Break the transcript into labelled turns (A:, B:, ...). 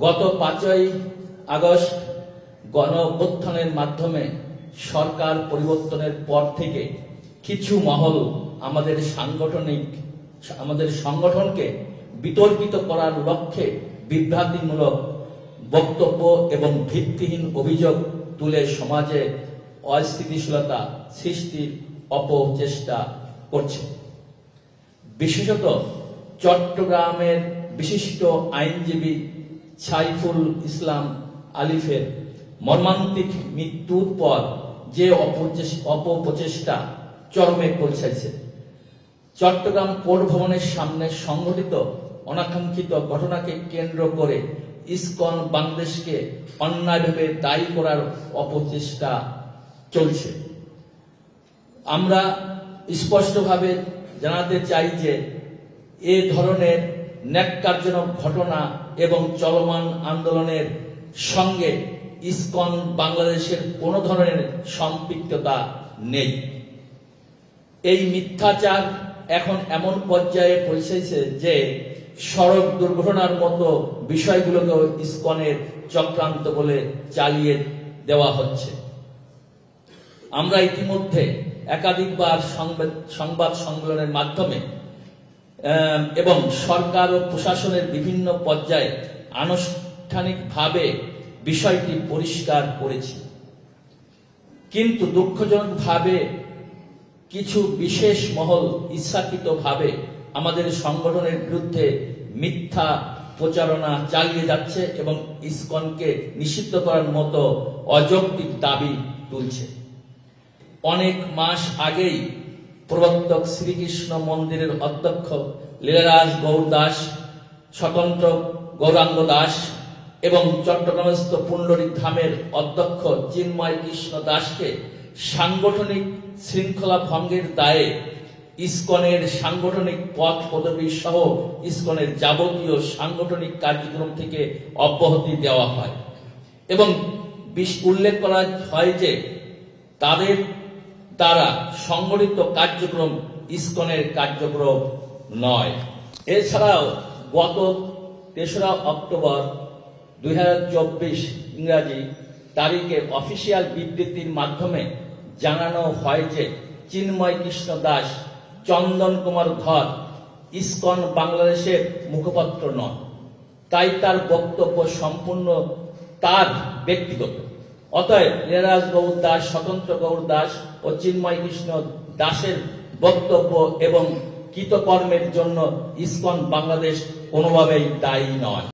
A: গত 5ই আগস্ট গণ অভ্যুত্থানের মাধ্যমে সরকার পরিবর্তনের পর থেকে কিছু মহল আমাদের সংগঠনকে বিতর্কিত করার লক্ষ্যে বিভ্রান্তিমূলক বক্তব্য এবং ভিত্তিহীন অভিযোগ তুলে সমাজে অস্থিতিশীলতা সৃষ্টির অপচেষ্টা করছে। বিশেষত চট্টগ্রামের বিশিষ্ট আইনজীবী সাইফুল ইসলাম আলিফের মর্মান্তিক মৃত্যুর পর যে অপপ্রচেষ্টা চরমে পৌঁছেছে। চট্টগ্রাম পৌর ভবনের সামনে সংঘটিত অনাকাঙ্ক্ষিত ঘটনাকে কেন্দ্র করে ইসকন বাংলাদেশকে অন্যায়ভাবে দায়ী করার অপচেষ্টা চলছে। আমরা স্পষ্টভাবে জানাতে চাই যে এ ধরনের ন্যাক্কারজনক ঘটনা এবং চলমান আন্দোলনের সঙ্গে ইসকন বাংলাদেশের কোনো ধরনের সম্পৃক্ততা নেই। এই মিথ্যাচার এখন এমন পর্যায়ে পৌঁছেছে যে সড়ক দুর্ঘটনার মতো বিষয়গুলোকে ইসকনের চক্রান্ত বলে চালিয়ে দেওয়া হচ্ছে। আমরা ইতিমধ্যে একাধিকবার সংবাদ সম্মেলনের মাধ্যমে এবং সরকার ও প্রশাসনের বিভিন্ন পর্যায়ে আনুষ্ঠানিকভাবে বিষয়টি পরিষ্কার করেছি, কিন্তু দুঃখজনকভাবে কিছু বিশেষ মহল ইচ্ছাকৃতভাবে আমাদের সংগঠনের বিরুদ্ধে মিথ্যা প্রচারণা চালিয়ে যাচ্ছে এবং ইসকনকে নিষিদ্ধ করার মতো অযৌক্তিক দাবি তুলছে। অনেক মাস আগেই প্রবর্তক শ্রীকৃষ্ণ মন্দিরের অধ্যক্ষ লীলারাজ গৌর দাস, স্বতন্ত্র গৌরাঙ্গ দাস এবং চট্টগ্রামস্থ পুণ্ডরিক ধামের অধ্যক্ষ চিন্ময় কৃষ্ণ দাসকে সাংগঠনিক শৃঙ্খলা ভঙ্গের দায়ে ইসকনের সাংগঠনিক পদ পদবী সহ ইসকনের যাবতীয় সাংগঠনিক কার্যক্রম থেকে অব্যাহতি দেওয়া হয় এবং উল্লেখ করা হয় যে তাদের দ্বারা সংগঠিত কার্যক্রম ইসকনের কার্যক্রম নয়। এছাড়াও গত 3রা অক্টোবর 2024 ইংরাজি তারিখে অফিসিয়াল বিবৃতির মাধ্যমে জানানো হয় যে চিন্ময় কৃষ্ণ দাস, চন্দন কুমার ধর ইসকন বাংলাদেশের মুখপাত্র নন, তাই তার বক্তব্য সম্পূর্ণ তার ব্যক্তিগত। অতএব লীলারাজ গৌর দাস, স্বতন্ত্র গৌর দাস ও চিন্ময় কৃষ্ণ দাসের বক্তব্য এবং কৃতকর্মের জন্য ইসকন বাংলাদেশ কোনোভাবেই দায়ী নয়।